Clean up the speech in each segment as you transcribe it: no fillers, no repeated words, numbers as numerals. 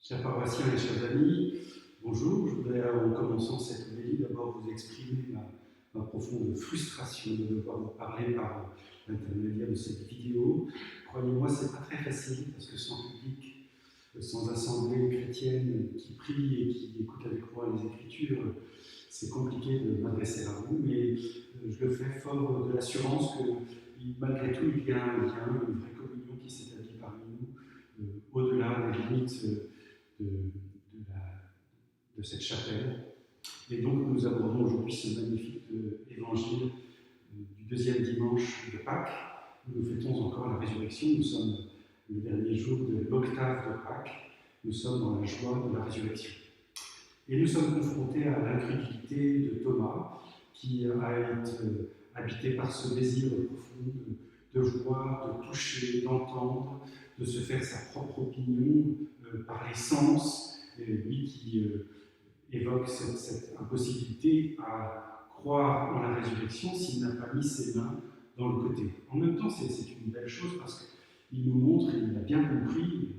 Chers paroissiens et chers amis, bonjour. Je voudrais, en commençant cette homélie, d'abord vous exprimer ma profonde frustration de devoir vous parler par l'intermédiaire de cette vidéo. Croyez-moi, c'est pas très facile parce que sans public, sans assemblée chrétienne qui prie et qui écoute avec moi les Écritures, c'est compliqué de m'adresser à vous, mais je le fais fort de l'assurance que malgré tout, il y a un lien, une vraie communion qui s'établit parmi nous, au-delà des limites de cette chapelle. Et donc nous abordons aujourd'hui ce magnifique évangile du deuxième dimanche de Pâques, où nous fêtons encore la résurrection. Nous sommes le dernier jour de l'octave de Pâques, nous sommes dans la joie de la résurrection. Et nous sommes confrontés à l'incrédulité de Thomas, qui a été habité par ce désir profond de voir, de toucher, d'entendre, de se faire sa propre opinion par les sens, lui qui évoque cette impossibilité à croire en la résurrection s'il n'a pas mis ses mains dans le côté. En même temps, c'est une belle chose parce qu'il nous montre, et il a bien compris,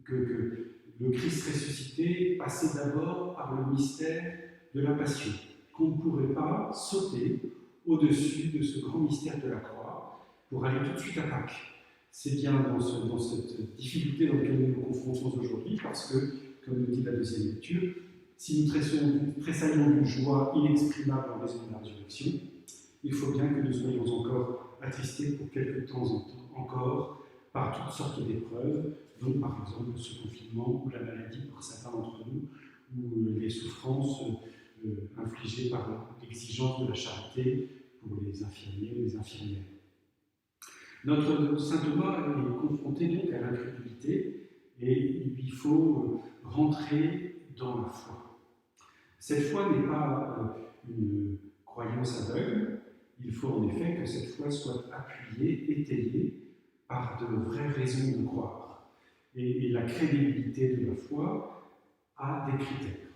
que le Christ ressuscité passait d'abord par le mystère de la passion, qu'on ne pourrait pas sauter au-dessus de ce grand mystère de la croix pour aller tout de suite à Pâques. C'est bien dans cette difficulté dans laquelle nous nous confrontons aujourd'hui, parce que, comme nous dit la deuxième lecture, si nous tressaillons d'une joie inexprimable en raison de la résurrection, il faut bien que nous soyons encore attristés pour quelques temps encore par toutes sortes d'épreuves, dont par exemple ce confinement ou la maladie pour certains d'entre nous, ou les souffrances infligées par l'exigence de la charité pour les infirmiers ou les infirmières. Notre saint Thomas est confronté donc à l'incrédulité et il faut rentrer dans la foi. Cette foi n'est pas une croyance aveugle, il faut en effet que cette foi soit appuyée, étayée par de vraies raisons de croire. Et la crédibilité de la foi a des critères.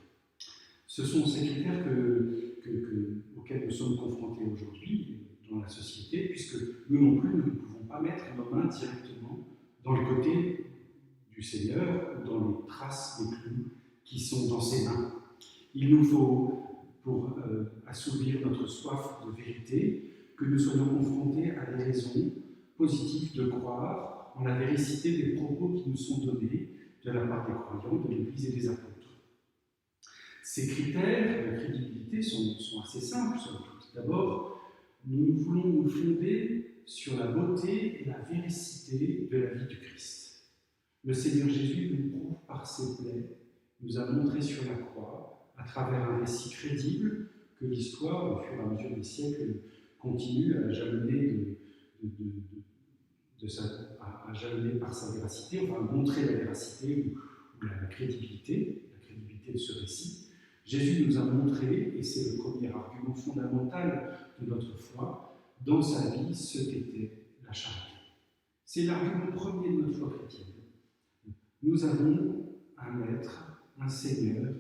Ce sont ces critères auxquels nous sommes confrontés aujourd'hui dans la société, puisque nous non plus, nous ne pouvons pas mettre nos mains directement dans le côté du Seigneur, dans les traces des clous qui sont dans ses mains. Il nous faut, pour assouvir notre soif de vérité, que nous soyons confrontés à des raisons positives de croire en la véracité des propos qui nous sont donnés de la part des croyants, de l'Église et des apôtres. Ces critères de crédibilité sont assez simples, somme toute. D'abord, nous voulons nous fonder sur la beauté et la véracité de la vie du Christ. Le Seigneur Jésus nous prouve par ses plaies, nous a montré sur la croix, à travers un récit crédible, que l'histoire, au fur et à mesure des siècles, continue à jalonner à jalonner par sa véracité, enfin montrer la véracité ou la crédibilité de ce récit. Jésus nous a montré, et c'est le premier argument fondamental de notre foi, dans sa vie ce qu'était la charité. C'est l'argument premier de notre foi chrétienne. Nous avons un Maître, un Seigneur,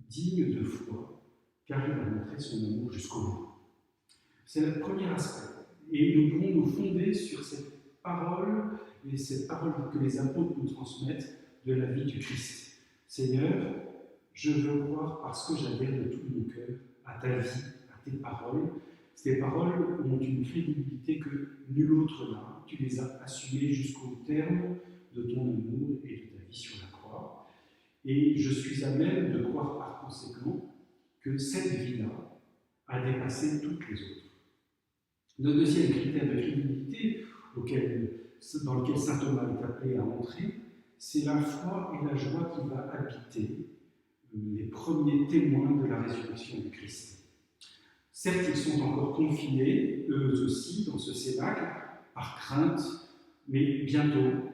digne de foi, car il a montré son amour jusqu'au bout. C'est le premier aspect. Et nous pouvons nous fonder sur cette parole, et cette parole que les apôtres nous transmettent de la vie du Christ. Seigneur, je veux croire parce que j'adhère de tout mon cœur à ta vie, à tes paroles. Ces paroles ont une crédibilité que nul autre n'a. Tu les as assumées jusqu'au terme de ton amour et de ta vie sur la croix. Et je suis à même de croire par conséquent que cette vie-là a dépassé toutes les autres. Le deuxième critère de crédibilité dans lequel saint Thomas est appelé à entrer, c'est la foi et la joie qui va habiter les premiers témoins de la résurrection du Christ. Certes, ils sont encore confinés, eux aussi, dans ce cénacle, par crainte, mais bientôt,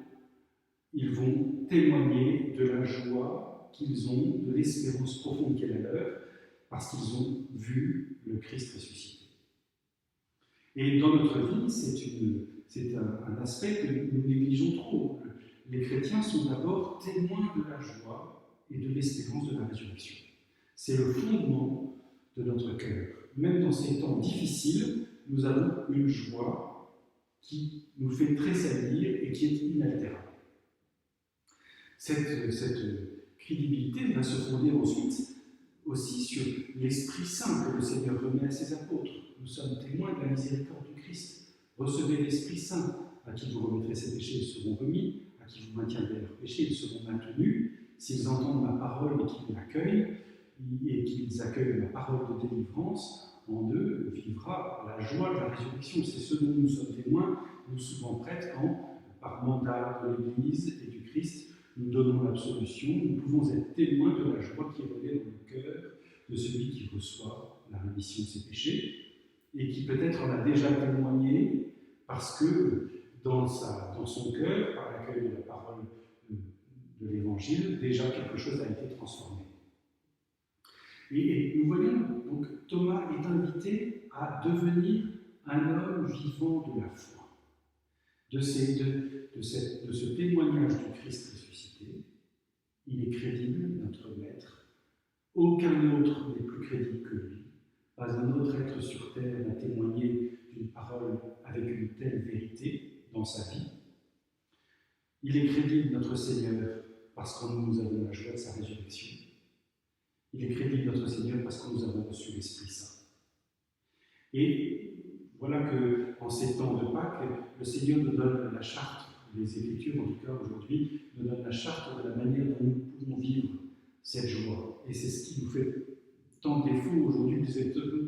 ils vont témoigner de la joie qu'ils ont, de l'espérance profonde qu'elle est la leur, parce qu'ils ont vu le Christ ressuscité. Et dans notre vie, c'est un aspect que nous négligeons trop. Les chrétiens sont d'abord témoins de la joie et de l'espérance de la résurrection. C'est le fondement de notre cœur. Même dans ces temps difficiles, nous avons une joie qui nous fait tressaillir et qui est inaltérable. Cette crédibilité va se fonder ensuite aussi sur l'Esprit Saint que le Seigneur remet à ses apôtres. Nous sommes témoins de la miséricorde du Christ. Recevez l'Esprit Saint, à qui vous remettrez ces péchés, ils seront remis, à qui vous maintiendrez leurs péchés, ils seront maintenus. S'ils entendent ma parole et qu'ils l'accueillent, et qu'ils accueillent la parole de délivrance, en eux vivra la joie de la résurrection. C'est ce dont nous sommes témoins, nous souvent prêtres, quand, par mandat de l'Église et du Christ, nous donnons l'absolution, nous pouvons être témoins de la joie qui est relevée dans le cœur de celui qui reçoit la rémission de ses péchés, et qui peut-être en a déjà témoigné parce que dans son cœur, par l'accueil de la parole de l'Évangile, déjà quelque chose a été transformé. Et nous voyons, donc, Thomas est invité à devenir un homme vivant de la foi. De ce témoignage du Christ ressuscité, il est crédible, notre Maître. Aucun autre n'est plus crédible que lui. Pas un autre être sur terre n'a témoigné d'une parole avec une telle vérité dans sa vie. Il est crédible, notre Seigneur, parce qu'en nous avons la joie de sa résurrection. Il est crédible, notre Seigneur, parce que nous avons reçu l'Esprit Saint. Et voilà qu'en ces temps de Pâques, le Seigneur nous donne la charte, les Écritures en tout cas aujourd'hui, nous donnent la charte de la manière dont nous pouvons vivre cette joie. Et c'est ce qui nous fait tant défaut aujourd'hui,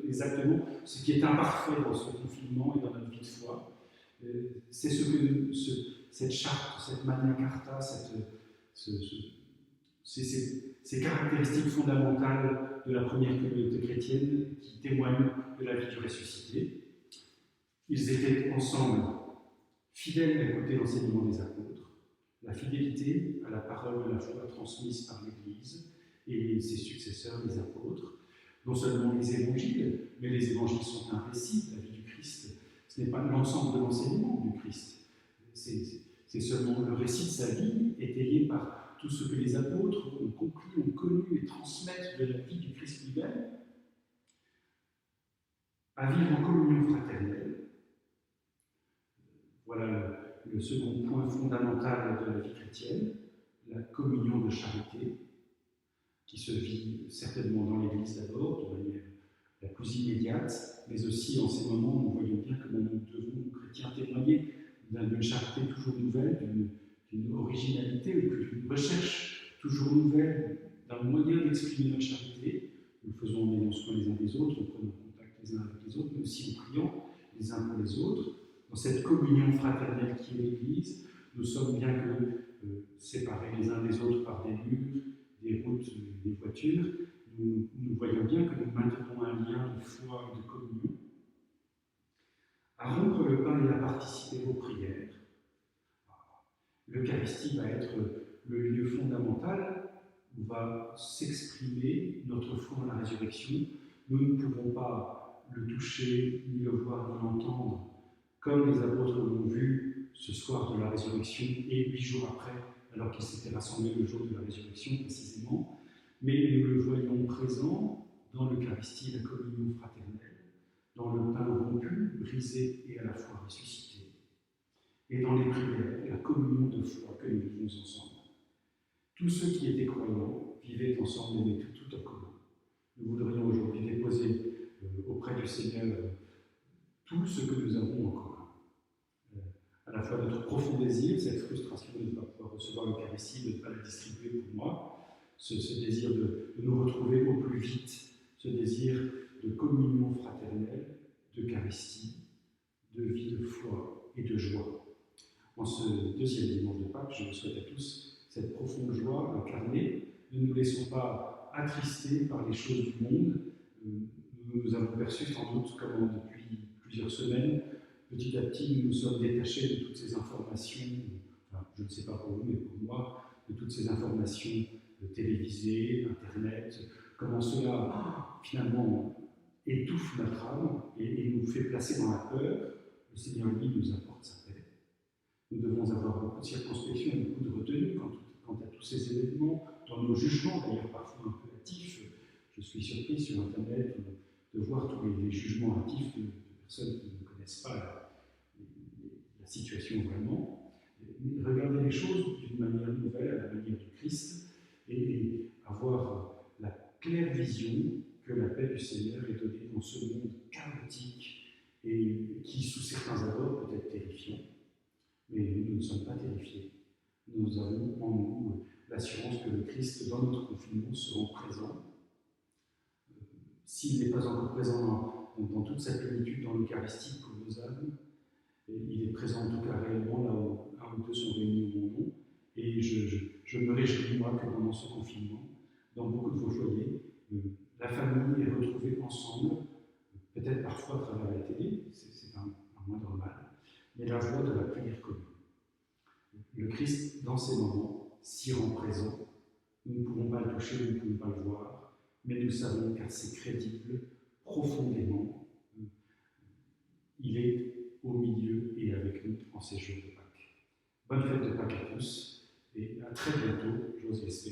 exactement ce qui est imparfait dans ce confinement et dans notre vie de foi. C'est cette charte, cette Magna Carta, ces caractéristiques fondamentales de la première communauté chrétienne qui témoignent de la vie du ressuscité. Ils étaient ensemble fidèles à écouter l'enseignement des apôtres, la fidélité à la parole de la foi transmise par l'Église et ses successeurs, les apôtres. Non seulement les évangiles, mais les évangiles sont un récit de la vie du Christ. Ce n'est pas l'ensemble de l'enseignement du Christ. C'est seulement le récit de sa vie étayé par tout ce que les apôtres ont compris, ont connu et transmettent de la vie du Christ lui-même, à vivre en communion fraternelle. Voilà le second point fondamental de la vie chrétienne, la communion de charité, qui se vit certainement dans l'Église d'abord, de manière la plus immédiate, mais aussi en ces moments où nous voyons bien comment nous devons, nous chrétiens, témoigner d'une charité toujours nouvelle, d'une originalité, d'une recherche toujours nouvelle, d'un moyen d'exprimer notre charité. Nous le faisons en ayant soin les uns des autres, en prenant contact les uns avec les autres, mais aussi en priant les uns pour les autres. Dans cette communion fraternelle qui est l'Église, nous sommes bien que séparés les uns des autres par des murs, des routes, des voitures. Nous voyons bien que nous maintenons un lien de foi et de communion. À rompre le pain et à participer aux prières. L'Eucharistie va être le lieu fondamental où va s'exprimer notre foi en la résurrection. Nous ne pouvons pas le toucher, ni le voir, ni l'entendre, comme les apôtres l'ont vu ce soir de la résurrection et 8 jours après, alors qu'ils s'étaient rassemblés le jour de la résurrection précisément. Mais nous le voyons présent dans l'Eucharistie, la communion fraternelle, dans le pain rompu, brisé et à la fois ressuscité, et dans les prières, la communion de foi que nous vivons ensemble. Tous ceux qui étaient croyants vivaient ensemble et mettaient tout en commun. Nous voudrions aujourd'hui déposer auprès du Seigneur tout ce que nous avons en commun. À la fois notre profond désir, cette frustration de ne pas pouvoir recevoir l'Eucharistie, de ne pas la distribuer pour moi, ce désir de nous retrouver au plus vite, ce désir de communion fraternelle, d'Eucharistie, de vie de foi et de joie. En ce deuxième dimanche de Pâques, je vous souhaite à tous cette profonde joie incarnée. Ne nous laissons pas attrister par les choses du monde. Nous avons perçu sans doute comment depuis plusieurs semaines, petit à petit, nous nous sommes détachés de toutes ces informations, enfin, je ne sais pas pour vous, mais pour moi, de toutes ces informations télévisées, Internet, comment cela, finalement, étouffe notre âme et nous fait placer dans la peur. Le Seigneur, lui, nous apporte sa paix. Nous devons avoir beaucoup de circonspection et beaucoup de retenue quant à tous ces événements, dans nos jugements, d'ailleurs parfois un peu hâtifs. Je suis surpris sur Internet de voir tous les jugements hâtifs de personnes qui ne connaissent pas la situation vraiment. Mais regardez les choses d'une manière nouvelle, à la manière du dans ce monde chaotique et qui, sous certains abords, peut être terrifiant. Mais nous ne sommes pas terrifiés. Nous avons en nous l'assurance que le Christ, dans notre confinement, se rend présent. S'il n'est pas encore présent dans toute sa plénitude dans l'Eucharistie pour nos âmes, il est présent en tout cas réellement là où un ou deux sont réunis au mon nom. Et je me réjouis, moi, que pendant ce confinement, dans beaucoup de vos foyers, la famille est retrouvée ensemble, peut-être parfois à travers la télé, c'est un moindre mal, mais la voie de la prière commune. Le Christ, dans ces moments, s'y rend présent. Nous ne pouvons pas le toucher, nous ne pouvons pas le voir, mais nous savons, car c'est crédible, profondément, il est au milieu et avec nous en ces jours de Pâques. Bonne fête de Pâques à tous, et à très bientôt, j'ose l'espérer.